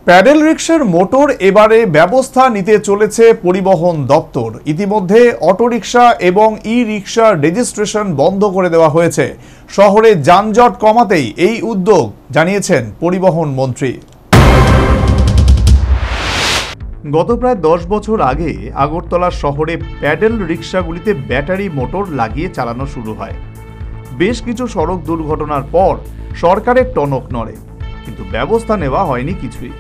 Pedal রিকশার motor এবারে ব্যবস্থা নিতে চলেছে পরিবহন দপ্তর। ইতিমধ্যে অটোরিকশা এবং ই রিকশার রেজিস্ট্রেশন বন্ধ করে দেওয়া হয়েছে। শহরে যানজট কমাতেই এই উদ্যোগ, জানিয়েছেন পরিবহন মন্ত্রী। গত প্রায় 10 বছর আগে আগরতলা শহরে প্যাডেল রিকশাগুলিতে ব্যাটারি মোটর লাগিয়ে চালানো শুরু হয়। বেশ কিছু সড়ক দুর্ঘটনার পর সরকারের টনক নড়ে, কিন্তু ব্যবস্থা নেওয়া হয়নি কিছুই।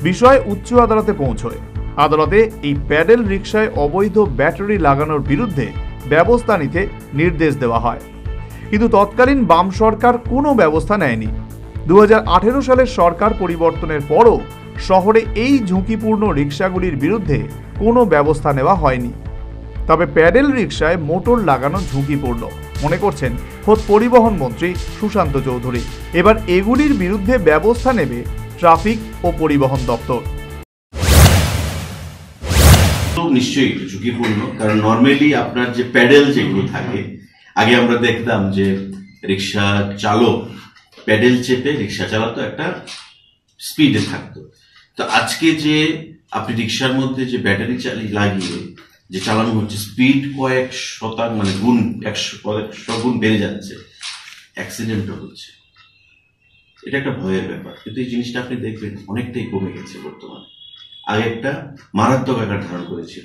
বিষয় উচ্চ আদালতে পৌঁছয়। আদালতে এই প্যাডেল রিকশায় অবৈধ ব্যাটারি লাগানোর বিরুদ্ধে ব্যবস্থা নিতে নির্দেশ দেওয়া হয়, কিন্তু তৎকালীন বাম সরকার কোনো ব্যবস্থা নেয়নি। 2018 সালের সরকার পরিবর্তনের পরও শহরে এই ঝুঁকিপূর্ণ রিকশাগুলির বিরুদ্ধে কোনো ব্যবস্থা নেওয়া হয়নি। তবে প্যাডেল রিকশায় মোটর লাগানো ঝুঁকিপূর্ণ মনে করছেন খোদ পরিবহন মন্ত্রী সুশান্ত চৌধুরী। এবার এগুলির বিরুদ্ধে ব্যবস্থা নেবে ট্রাফিক ও পরিবহন দপ্তর। নিশ্চয়ই ঝুঁকিপূর্ণ, কারণ নর্মালি আপনার যে প্যাডেল যেগুলো থাকে, আগে আমরা দেখতাম যে রিকশা চালক প্যাডেল চেপে রিকশা চালাতো, একটা স্পিডে থাকতো। তো আজকে যে আপনি রিকশার মধ্যে যে ব্যাটারি লাগিয়ে যে চালানো হচ্ছে, স্পিড কয়েক শতাংশ মানে গুণ 100 গুণ বেড়ে যাচ্ছে, অ্যাক্সিডেন্টও হচ্ছে। এটা একটা ভয়ের ব্যাপার, কিন্তু এই জিনিসটা আপনি দেখবেন অনেকটাই কমে গেছে বর্তমানে। আগে একটা মারাত্মক আকার ধারণ করেছিল,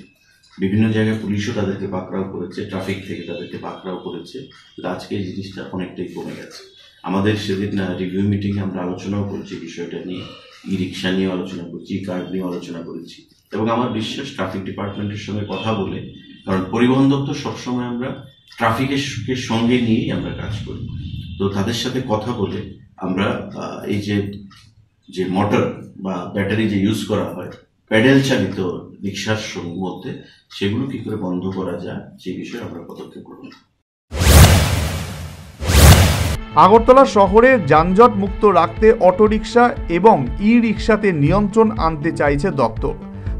বিভিন্ন জায়গায় পুলিশও তাদেরকে পাকড়াও করেছে, ট্রাফিক থেকে তাদেরকে পাকড়াও করেছে, কিন্তু আজকে এই জিনিসটা অনেকটাই কমে গেছে। আমাদের সেদিন রিভিউ মিটিংয়ে আমরা আলোচনাও করছি বিষয়টা নিয়ে, ই রিক্সা নিয়ে আলোচনা করছি, ই কার্ড নিয়ে আলোচনা করেছি, এবং আমার বিশ্বাস ট্রাফিক ডিপার্টমেন্টের সঙ্গে কথা বলে, কারণ পরিবহন দপ্তর সবসময় আমরা ট্রাফিকের সঙ্গে নিয়েই আমরা কাজ করি, তো তাদের সাথে কথা বলে আমরা এই যে মোটর বা ব্যাটারি যে ইউজ করা হয় প্যাডেল চালিত রিক্সার মধ্যে, সেগুলো কি করে বন্ধ করা যায় সেই বিষয়ে আমরা পদক্ষেপ করব। আগরতলা শহরে যানজট মুক্ত রাখতে অটোরিকশা এবং ই রিকশাতে নিয়ন্ত্রণ আনতে চাইছে দপ্তর।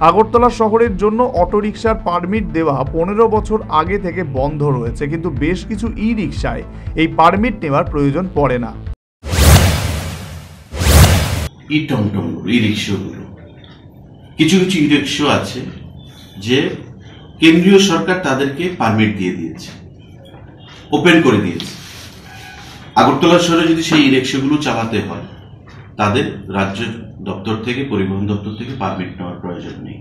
আগরতলা শহরের জন্য অটোরিকশার পারমিট দেওয়া 15 বছর আগে থেকে বন্ধ রয়েছে, কিন্তু বেশ কিছু ই রিকশায় এই পারমিট নেওয়ার প্রয়োজন পড়ে না। ই টমটম ই রিক্সাগুলো, কিছু কিছু ই রিক্সা আছে যে কেন্দ্রীয় সরকার তাদেরকে পারমিট দিয়ে দিয়েছে, ওপেন করে দিয়েছে। আগরতলা শহরে যদি সেই ই রিক্সাগুলো চালাতে হয়, তাদের রাজ্য দপ্তর থেকে, পরিবহন দপ্তর থেকে পারমিট নেওয়ার প্রয়োজন নেই।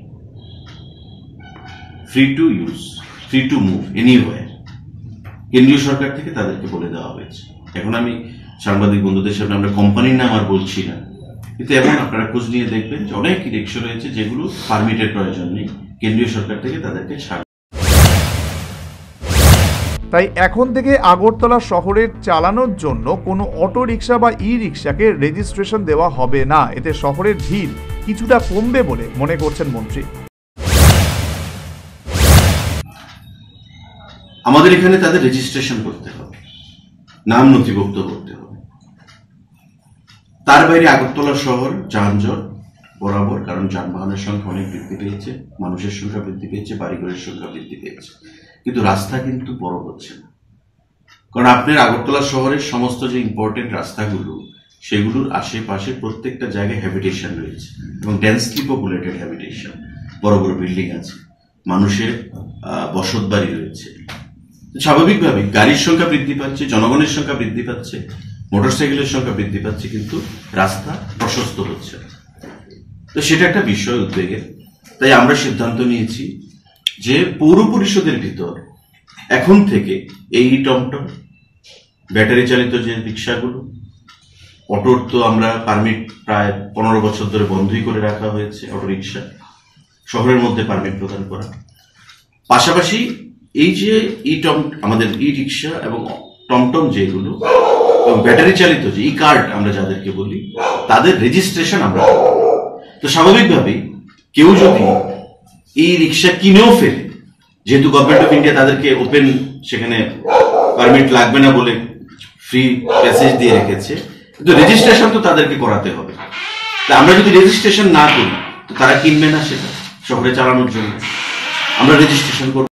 Free to use, free to move anywhere, কেন্দ্রীয় সরকার থেকে তাদেরকে বলে দেওয়া হয়েছে। এখন আমি সাংবাদিক বন্ধুদের সামনে আমরা কোম্পানির নাম আর বলছি না, কিন্তু এখন আপনারা খোঁজ নিয়ে দেখবেন যে অনেক ই রিক্সা রয়েছে যেগুলো পারমিটের প্রয়োজন নেই, কেন্দ্রীয় সরকার থেকে তাদেরকে ছাড়। তাই এখন থেকে আগরতলা শহরের চালানোর জন্য কোনো অটো রিকশা বা ই রিকশাকে রেজিস্ট্রেশন দেওয়া হবে না। এতে শহরের ভিড় কিছুটা কমবে বলে মনে করছেন মন্ত্রী। আমাদের এখানে তাদের রেজিস্ট্রেশন করতে হবে, নাম নথিভুক্ত করতে হবে। তার বাইরে আগরতলা শহর যানজট বরাবর, কারণ যানবাহনের সংখ্যা অনেক বৃদ্ধি পেয়েছে, মানুষের সংখ্যা বৃদ্ধি পেয়েছে, বাড়িঘরের সংখ্যা বৃদ্ধি পেয়েছে, কিন্তু রাস্তা কিন্তু বড় হচ্ছে না। কারণ আপনার আগরতলা শহরের সমস্ত যে ইম্পর্টেন্ট রাস্তাগুলো, সেগুলোর আশেপাশে প্রত্যেকটা জায়গায় হ্যাবিটেশন রয়েছে, এবং ডেন্সলি পপুলেটেড হ্যাবিটেশন, বড় বড় বিল্ডিং আছে, মানুষের বসত বাড়ি রয়েছে। স্বাভাবিকভাবেই গাড়ির সংখ্যা বৃদ্ধি পাচ্ছে, জনগণের সংখ্যা বৃদ্ধি পাচ্ছে, মোটরসাইকেলের সংখ্যা বৃদ্ধি পাচ্ছে, কিন্তু রাস্তা প্রশস্ত হচ্ছে। তো সেটা একটা বিষয় উদ্বেগের। তাই আমরা সিদ্ধান্ত নিয়েছি যে পৌর পরিষদের ভিতর এখন থেকে এই টমটম, ব্যাটারি চালিত যে রিক্সাগুলো, অটোর তো আমরা পারমিট প্রায় 15 বছর ধরে বন্ধই করে রাখা হয়েছে, অটো রিক্সা শহরের মধ্যে পারমিট প্রদান করা, পাশাপাশি এই যে আমাদের ই রিক্সা এবং টমটম যেগুলো এবং ব্যাটারি চালিত যে ই কার্ড আমরা যাদেরকে বলি, তাদের রেজিস্ট্রেশন আমরা। তো স্বাভাবিকভাবেই কেউ যদি এই রিক্সা কিনেও ফেলে, যেহেতু গভর্নমেন্ট অফ ইন্ডিয়া তাদেরকে ওপেন, সেখানে পারমিট লাগবে না বলে ফ্রি প্যাসেজ দিয়ে রেখেছে, কিন্তু রেজিস্ট্রেশন তো তাদেরকে করাতে হবে। তা আমরা যদি রেজিস্ট্রেশন না করি, তো তারা কিনবে না সেটা শহরে চালানোর জন্য। আমরা রেজিস্ট্রেশন করব।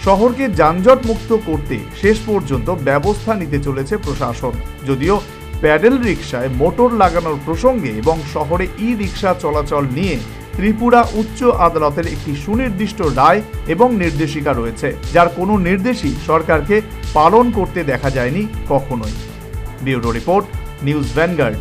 শহরকে যানজট মুক্ত করতে শেষ পর্যন্ত ব্যবস্থা নিতে চলেছে প্রশাসন। যদিও প্যাডেল রিকশায় মোটর লাগানোর প্রসঙ্গে এবং শহরে ই রিকশা চলাচল নিয়ে ত্রিপুরা উচ্চ আদালতের একটি সুনির্দিষ্ট রায় এবং নির্দেশিকা রয়েছে, যার কোনো নির্দেশই সরকারকে পালন করতে দেখা যায়নি কখনোই। Bureau report, news vanguard.